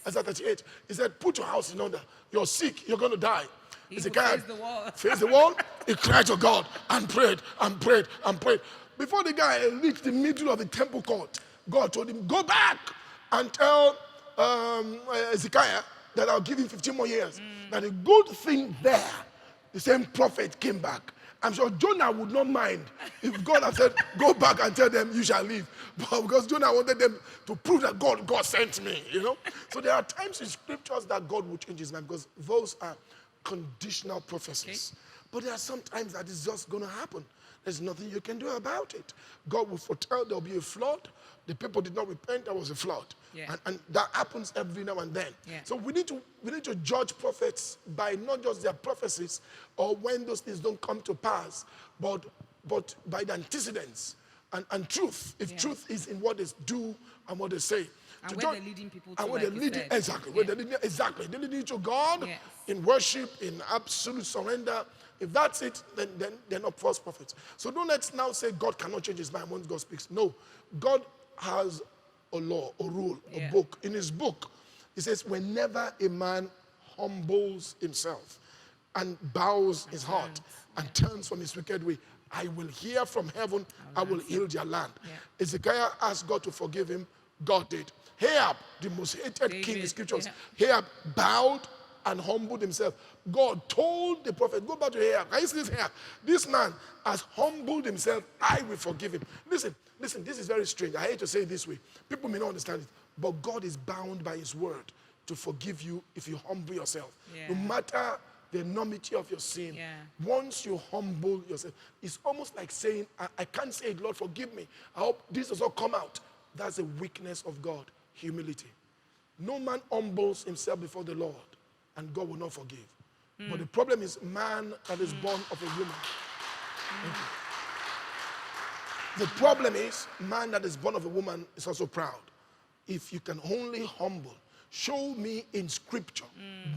Isaiah 38, he said, put your house in order. You're sick, you're going to die. Face the wall. Face the wall. He cried to God and prayed and prayed and prayed. Before the guy reached the middle of the temple court, God told him, go back and tell Ezekiah that I'll give him 15 more years. Now the good thing there, the same prophet came back. I'm sure Jonah would not mind if God had said, go back and tell them you shall live. But because Jonah wanted them to prove that God sent me, you know. So there are times in scriptures that God will change his mind because those are conditional prophecies. Okay. But there are some times that it's just going to happen. There's nothing you can do about it. God will foretell there'll be a flood. The people did not repent, there was a flood. Yeah. And that happens every now and then. Yeah. So we need to judge prophets by not just their prophecies or when those things don't come to pass, but by the antecedents and truth. If truth is in what they do and what they say. And where they're leading people to, and where like they're leading, exactly. Where they're leading, exactly. They're leading to God in worship, in absolute surrender. If that's it, then they're not false prophets. So don't let's now say God cannot change his mind when God speaks. No. God has a law, a rule, a book. In his book, he says, whenever a man humbles himself and bows his heart and turns from his wicked way, I will hear from heaven, I will heal their land. Yeah. Ezekiah asked God to forgive him. God did. Ahab, the most hated king in the scriptures, Ahab bowed and humbled himself. God told the prophet, go back to Ahab. Can you see this Ahab? This man has humbled himself. I will forgive him. Listen, this is very strange. I hate to say it this way. People may not understand it, but God is bound by his word to forgive you if you humble yourself. No matter the enormity of your sin, once you humble yourself, it's almost like saying, I can't say it, Lord, forgive me. I hope this does not come out. That's a weakness of God, humility. No man humbles himself before the Lord, and God will not forgive. But the problem is man that is born of a woman. The problem is man that is born of a woman is also proud. If you can only humble, show me in scripture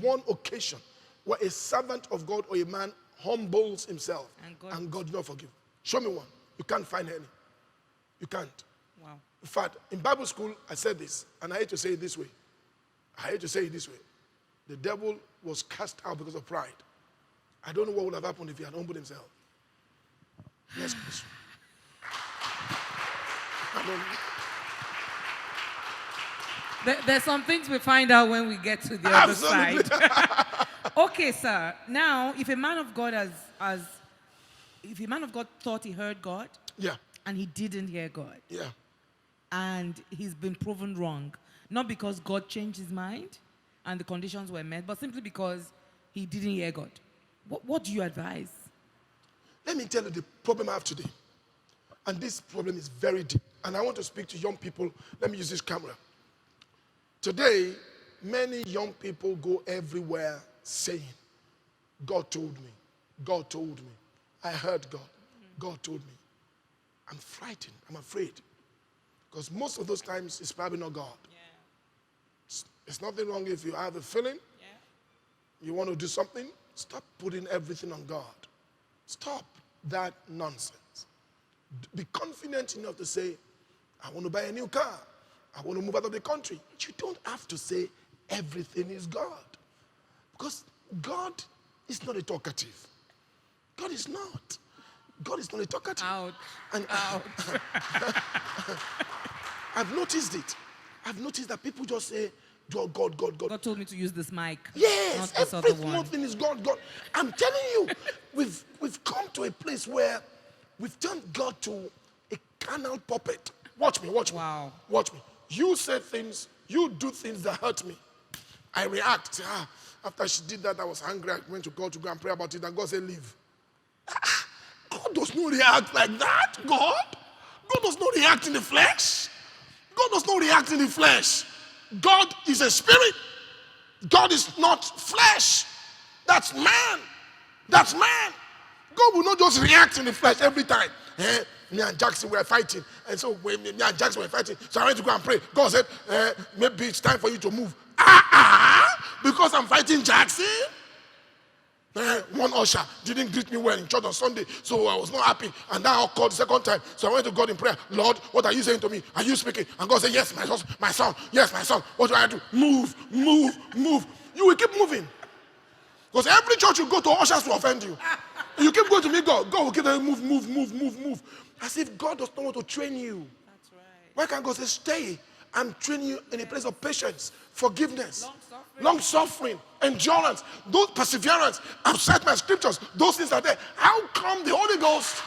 one occasion where a servant of God or a man humbles himself and God did not forgive. Show me one. You can't find any. You can't. Wow. In fact, in Bible school, I said this, and I hate to say it this way. The devil was cast out because of pride. I don't know what would have happened if he had humbled himself. Yes, please. There's some things we find out when we get to the other side. Okay, sir. Now, if a man of God thought he heard God, and he didn't hear God, and he's been proven wrong, not because God changed his mind and the conditions were met, but simply because he didn't hear God, what do you advise? Let me tell you the problem I have today. And this problem is very deep. And I want to speak to young people. Let me use this camera. Today, many young people go everywhere saying, God told me. God told me. I heard God. God told me. I'm frightened. I'm afraid. Because most of those times, it's probably not God. It's nothing wrong if you have a feeling. You want to do something. Stop putting everything on God. Stop that nonsense. Be confident enough to say, I want to buy a new car. I want to move out of the country. You don't have to say everything is God. Because God is not a talkative. God is not. God is not a talkative. Ouch. And Ouch. I've noticed it. I've noticed that people just say, God, God, God, God. God told me to use this mic. Yes, not this every other one. small thing is God, God. I'm telling you, we've come to a place where we've turned God to a carnal puppet. Watch me, watch me. Wow. Watch me. You say things, you do things that hurt me. I react. Say, after she did that, I was angry. I went to God to go and pray about it, and God said, leave. God does not react like that, God. God does not react in the flesh. God does not react in the flesh. God is a spirit. God is not flesh. That's man. That's man. God will not just react in the flesh every time. Me and Jackson were fighting. And so when me and Jackson were fighting, so I went to go and pray. God said, maybe it's time for you to move. because I'm fighting Jackson? One usher didn't greet me well in church on Sunday, so I was not happy. And now I called the second time. So I went to God in prayer. Lord, what are you saying to me? Are you speaking? And God said, yes, my son. Yes, my son. What do I do? Move. You will keep moving. Because every church you go to, ushers will offend you. You keep going to meet God. God will keep saying, move. As if God does not want to train you. That's right. Why can't God say, stay? I'm training you in a place of patience, forgiveness, long suffering, endurance, those perseverance. I've set my scriptures. Those things are there. How come the Holy Ghost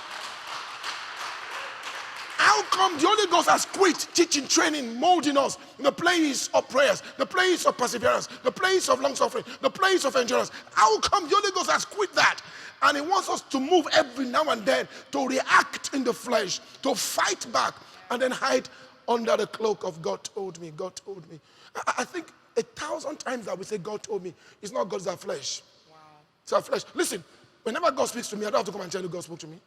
has quit teaching, training, molding us in the place of prayers, the place of perseverance, the place of long suffering, the place of endurance? How come the Holy Ghost has quit that? And he wants us to move every now and then, to react in the flesh, to fight back, and then hide under the cloak of God told me, God told me. I think 1,000 times that we say God told me, it's not God, it's our flesh. Wow. It's our flesh. Listen, whenever God speaks to me, I don't have to come and tell you God spoke to me.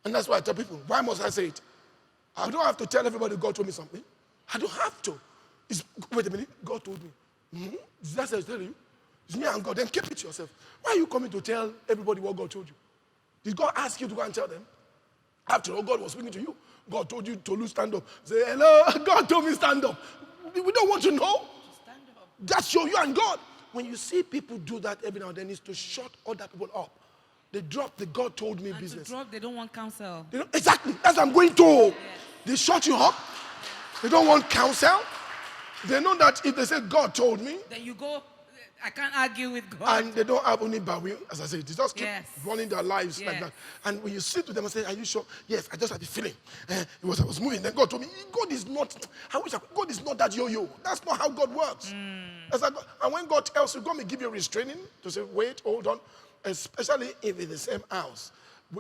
And that's why I tell people, why must I say it? I don't have to tell everybody God told me something. I don't have to. Wait a minute, God told me. That's what I tell you. It's me and God. Then keep it to yourself. Why are you coming to tell everybody what God told you? Did God ask you to go and tell them? After all, God was speaking to you. God told you to stand up. Say, hello, God told me stand up. We don't want to know. Stand up. That's you and God. When you see people do that every now and then, it's to shut other people up. They drop the God told me and business. To drop, they don't want counsel. Exactly. That's what I'm going to. Yes. They shut you up. They don't want counsel. They know that if they say God told me, then you go, I can't argue with God. And they don't have any bowing, as I said. They just keep Yes. running their lives like that. And when you sit with them and say, are you sure? Yes, I just had the feeling. I was moving. Then God told me, God is not, God is not that yo-yo. That's not how God works. And when God tells you, God may give you a restraining to say, wait, hold on. Especially if in the same house.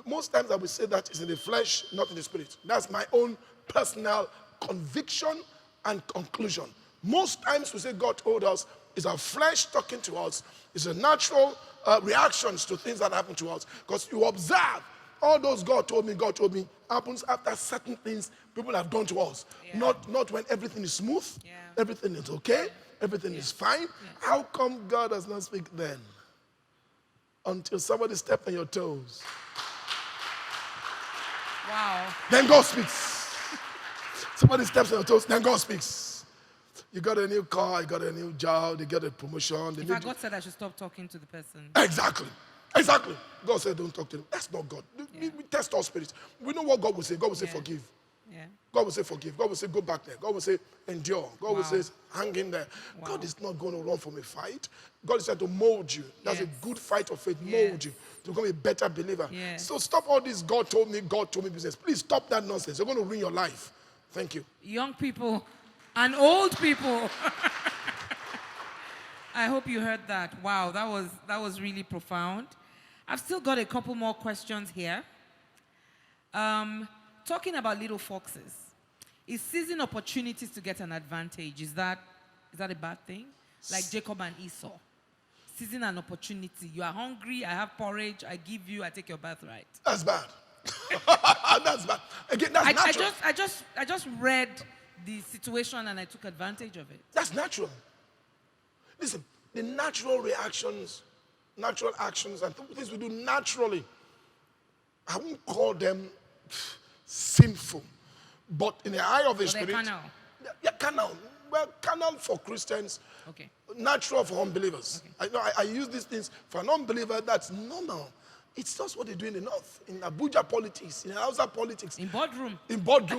Most times I will say that it's in the flesh, not in the spirit. That's my own personal conviction and conclusion. Most times we say God told us, it's our flesh talking to us. It's a natural reactions to things that happen to us. Because you observe all those God told me happens after certain things people have done to us. Yeah. Not when everything is smooth, everything is okay, everything is fine. How come God does not speak then? Until somebody steps on your toes. Wow. Then God speaks. Somebody steps on your toes, then God speaks. You got a new car, you got a new job, they get a promotion. God said I should stop talking to the person. Exactly. God said don't talk to them. That's not God. We test our spirits. We know what God will say. God will say forgive. Yeah. God will say forgive. God will say go back there. God will say endure. God will say hang in there. Wow. God is not going to run from a fight. God is trying to mold you. That's a good fight of faith. Mold you to become a better believer. So stop all this God told me business. Please stop that nonsense. You're going to ruin your life. Thank you. Young people and old people. I hope you heard that. Wow, that was really profound. I've still got a couple more questions here. Talking about little foxes, is seizing opportunities to get an advantage, is that a bad thing? Like Jacob and Esau. Seizing an opportunity. You are hungry, I have porridge, I give you, I take your birthright. That's bad. That's bad. Again, that's natural. I just read the situation and I took advantage of it. That's natural. Listen, the natural reactions, natural actions, and things we do naturally, I won't call them sinful, but in the eye of the Spirit, carnal. Yeah, carnal. Well, carnal for Christians, natural for unbelievers. Okay. I use these things for an unbeliever. That's normal. It's just what they do in the north, in Abuja politics, in Hausa politics. In boardroom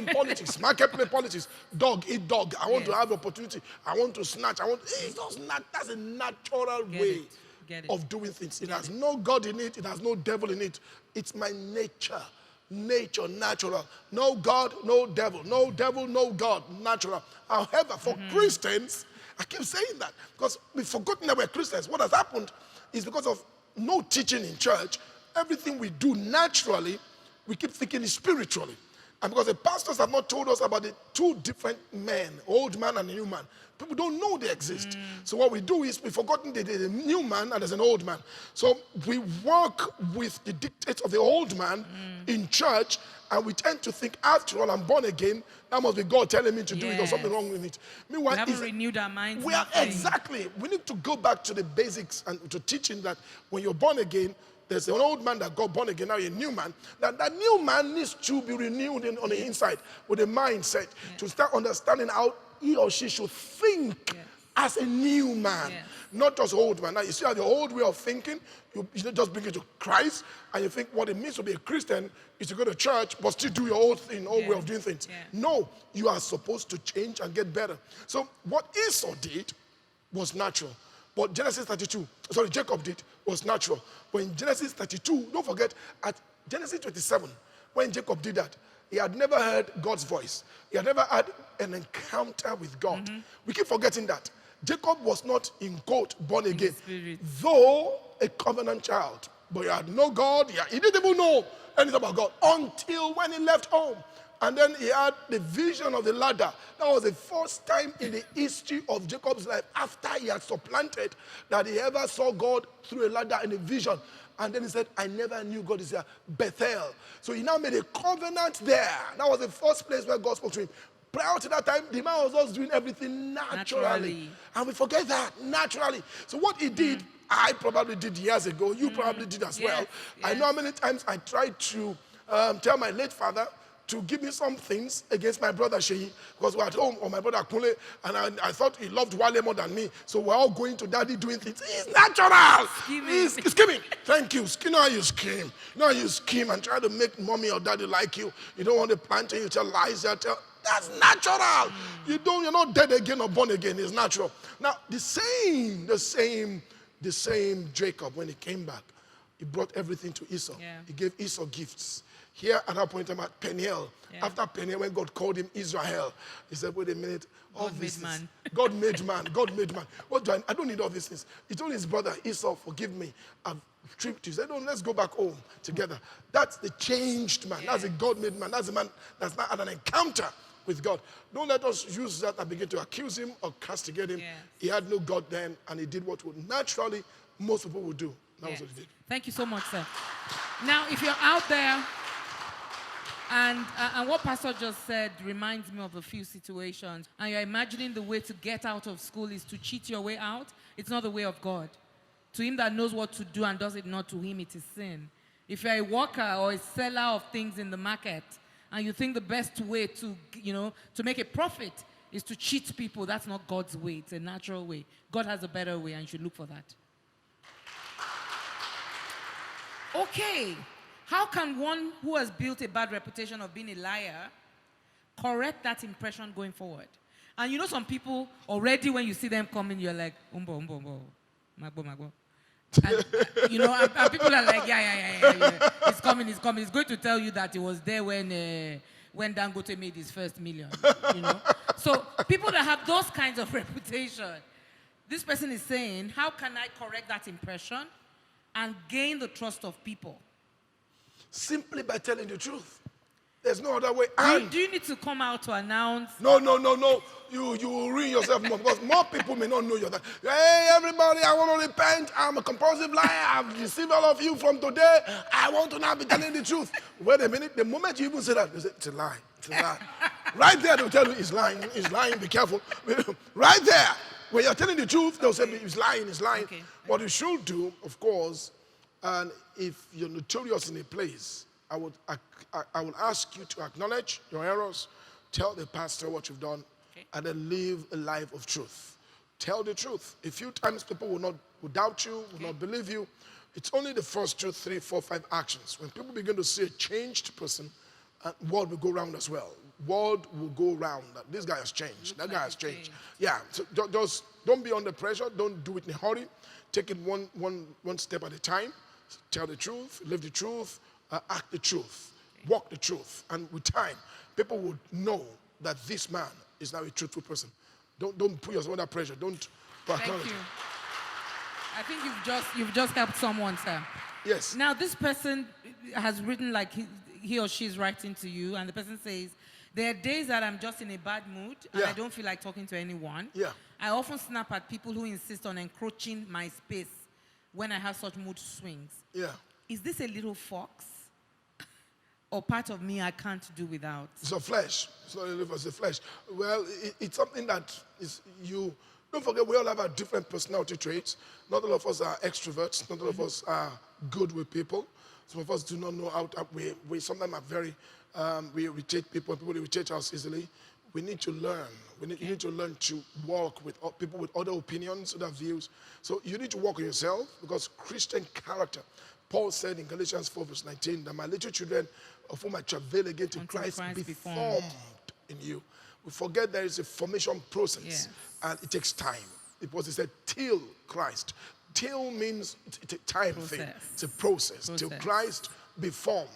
politics, marketplace politics. Dog eat dog. I want to have opportunity. I want to snatch. It's just not. That's a natural way of doing things. It has no God in it. It has no devil in it. It's my nature. Nature, natural. No God, no devil. No devil, no God, natural. However, for Christians, I keep saying that because we've forgotten that we're Christians. What has happened is because of no teaching in church, everything we do naturally, we keep thinking is spiritually. And because the pastors have not told us about the two different men, old man and a new man, people don't know they exist. So what we do is we've forgotten there's a new man and there's an old man. So we work with the dictates of the old man in church, and we tend to think, after all, I'm born again. That must be God telling me to do it, or something wrong with it. Meanwhile, we haven't renewed our minds. We are exactly. We need to go back to the basics and to teaching that when you're born again, there's an old man that got born again, now you're a new man. That new man needs to be renewed on the inside with a mindset to start understanding how he or she should think as a new man, not just old man. Now you see how the old way of thinking, you just bring it to Christ, and you think what it means to be a Christian is to go to church but still do your old thing, old way of doing things. No, you are supposed to change and get better. So what Esau did was natural. But Jacob did was natural. But in Genesis 32, don't forget, at Genesis 27, when Jacob did that, he had never heard God's voice. He had never had an encounter with God. We keep forgetting that. Jacob was not, in quote, born again, though a covenant child. But he had no God. He didn't even know anything about God until when he left home. And then he had the vision of the ladder. That was the first time in the history of Jacob's life, after he had supplanted, that he ever saw God through a ladder in a vision. And then he said, I never knew God is here. Bethel. So he now made a covenant there. That was the first place where God spoke to him. Prior to that time, the man was just doing everything naturally. And we forget that, naturally. So what he did, I probably did years ago. You probably did as well. I know how many times I tried to tell my late father to give me some things against my brother Sheyi, because we're at home, or my brother Kule, and I thought he loved Wale more than me, so we're all going to daddy doing things. He's natural. He's scheming. Thank you. You know how you scheme. You know how you scheme and try to make mommy or daddy like you. You don't want to plant and you tell lies. That's natural. You're not dead again or born again. It's natural. Now, the same Jacob, when he came back, he brought everything to Esau. He gave Esau gifts. Here at that point, I'm at Peniel. After Peniel, when God called him Israel, he said, wait a minute. God made man. God made man. God made man. What do I don't need all these things. He told his brother, Esau, forgive me. I've tripped you. He said, no, let's go back home together. That's the changed man. That's the God made man. That's the man that's not had an encounter with God. Don't let us use that and begin to accuse him or castigate him. He had no God then, and he did what would naturally most people would do. That was what he did. Thank you so much, sir. Now, if you're out there, and what Pastor just said reminds me of a few situations. And you're imagining the way to get out of school is to cheat your way out. It's not the way of God. To him that knows what to do and does it not, to him it is sin. If you're a worker or a seller of things in the market, and you think the best way to make a profit is to cheat people, that's not God's way. It's a natural way. God has a better way, and you should look for that. Okay. How can one who has built a bad reputation of being a liar correct that impression going forward? And some people, already when you see them coming, you're like, umbo, magbo. And, and people are like, yeah. It's coming. It's going to tell you that it was there when Dangote made his first million, So people that have those kinds of reputation, this person is saying, how can I correct that impression and gain the trust of people? Simply by telling the truth. There's no other way. Do you need to come out to announce? No. You will ruin yourself more, because more people may not know you're that. Hey, everybody, I want to repent. I'm a compulsive liar. I've deceived all of you from today. I want to now be telling the truth. Wait a minute. The moment you even say that, they say, it's a lie. It's a lie. Right there, they'll tell you, he's lying. He's lying. Be careful. Right there. When you're telling the truth, they'll say, he's lying. He's lying. Okay. What you should do, of course, and if you're notorious in a place, I will ask you to acknowledge your errors, tell the pastor what you've done, and then live a life of truth. Tell the truth. A few times people will doubt you, will not believe you. It's only the first 2, 3, 4, 5 actions. When people begin to see a changed person, word will go round as well. Word will go round that this guy has changed. That guy has changed. Yeah, so just don't be under pressure. Don't do it in a hurry. Take it one step at a time. Tell the truth, live the truth, act the truth, walk the truth. And with time, people would know that this man is now a truthful person. Don't put yourself under pressure. Don't Thank you. I think you've just helped someone, sir. Yes. Now, this person has written like he or she is writing to you, and the person says, there are days that I'm just in a bad mood and I don't feel like talking to anyone. Yeah. I often snap at people who insist on encroaching my space when I have such mood swings. Yeah. Is this a little fox or part of me I can't do without? It's a flesh. It's not a little fox, it's a flesh. Well, it's something that is you. Don't forget, we all have our different personality traits. Not all of us are extroverts. Not all of us are good with people. Some of us do not know how to, we sometimes are very, we irritate people. People irritate us easily. We need to learn. You need to learn to walk with people with other opinions, other views. So you need to work on yourself, because Christian character. Paul said in Galatians 4 verse 19 that my little children of whom I travail again to Christ be formed in you. We forget there is a formation process, and it takes time. It said till Christ. Till means it's a time thing. It's a process. Till Christ be formed.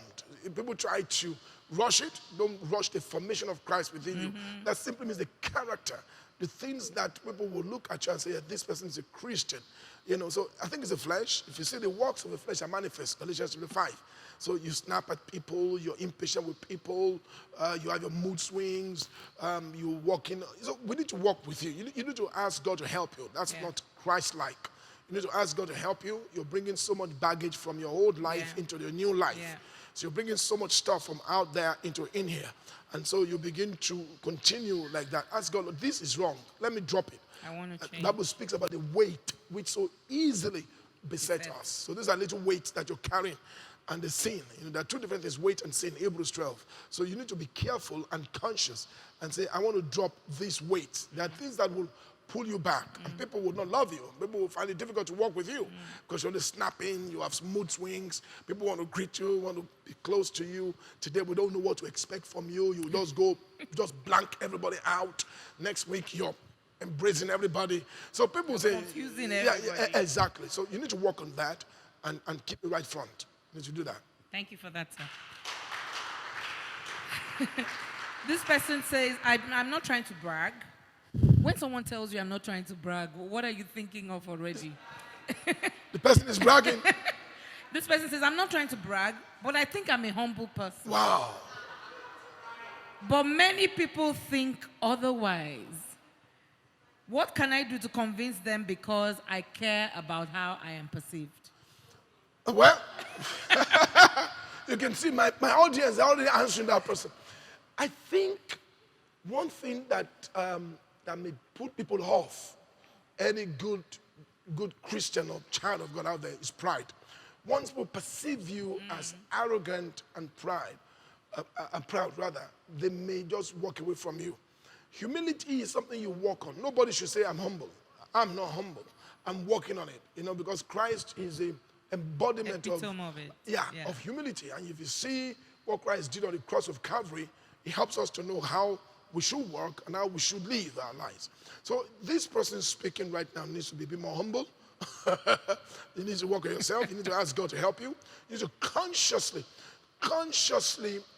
If people try to rush it, don't rush the formation of Christ within you. That simply means the character, the things that people will look at you and say, yeah, this person is a Christian. So I think it's the flesh. If you see the works of the flesh are manifest, Galatians 5. So you snap at people, you're impatient with people, you have your mood swings, you walk in. So we need to walk with you. You need to ask God to help you. That's not Christ-like. You need to ask God to help you. You're bringing so much baggage from your old life into your new life. So you're bringing so much stuff from out there into in here. And so you begin to continue like that. Ask God, this is wrong. Let me drop it. I want to change. The Bible speaks about the weight which so easily besets us. So these are little weights that you're carrying. And the sin. There are two different things, weight and sin, Hebrews 12. So you need to be careful and conscious and say, I want to drop this weight. There are things that will pull you back, and people will not love you. People will find it difficult to work with you because you're just snapping, you have mood swings, people want to greet you, want to be close to you. Today we don't know what to expect from you. You just blank everybody out. Next week you're embracing everybody. So people say, confusing everybody. Yeah, exactly. So you need to work on that and keep the right front. You need to do that. Thank you for that, sir. This person says, I'm not trying to brag. When someone tells you I'm not trying to brag, what are you thinking of already? The person is bragging. This person says, I'm not trying to brag, but I think I'm a humble person. Wow. But many people think otherwise. What can I do to convince them because I care about how I am perceived? Well, you can see my audience are already answering that person. I think one thing that may put people off any good Christian or child of God out there is pride. Once people perceive you as arrogant and proud, they may just walk away from you. Humility is something you work on. Nobody should say, I'm humble. I'm not humble. I'm working on it, because Christ is a embodiment of it. Of humility. And if you see what Christ did on the cross of Calvary, it helps us to know how we should work and how we should live our lives. So this person speaking right now needs to be a bit more humble. You need to work on yourself. You need to ask God to help you. You need to consciously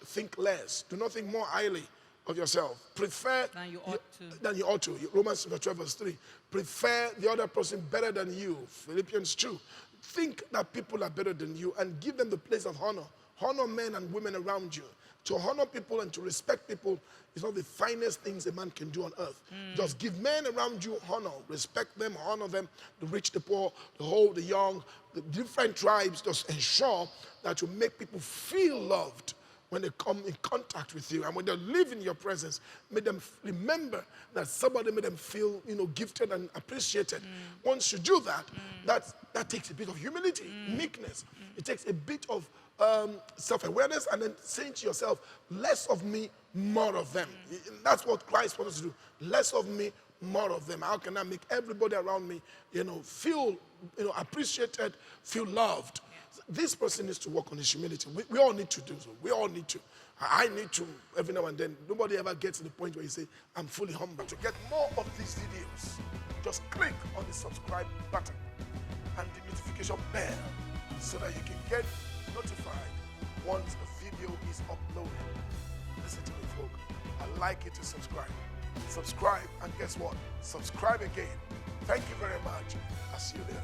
think less. Do not think more highly of yourself. Prefer than you ought to. Romans 12 verse 3. Prefer the other person better than you. Philippians 2. Think that people are better than you and give them the place of honor. Honor men and women around you. To honor people and to respect people is one of the finest things a man can do on earth. Just give men around you honor. Respect them, honor them, the rich, the poor, the old, the young, the different tribes. Just ensure that you make people feel loved when they come in contact with you. And when they live in your presence, make them remember that somebody made them feel, gifted and appreciated. Once you do that, that takes a bit of humility, meekness. It takes a bit of self-awareness, and then saying to yourself, less of me, more of them. That's what Christ wants us to do. Less of me, more of them. How can I make everybody around me, feel, appreciated, feel loved? This person needs to work on his humility. We all need to do so. We all need to. I need to every now and then. Nobody ever gets to the point where you say, I'm fully humble. To get more of these videos, just click on the subscribe button and the notification bell so that you can get notified once a video is uploaded. Listen to me, folks. I'd like you to subscribe. Subscribe, and guess what? Subscribe again. Thank you very much. I'll see you later.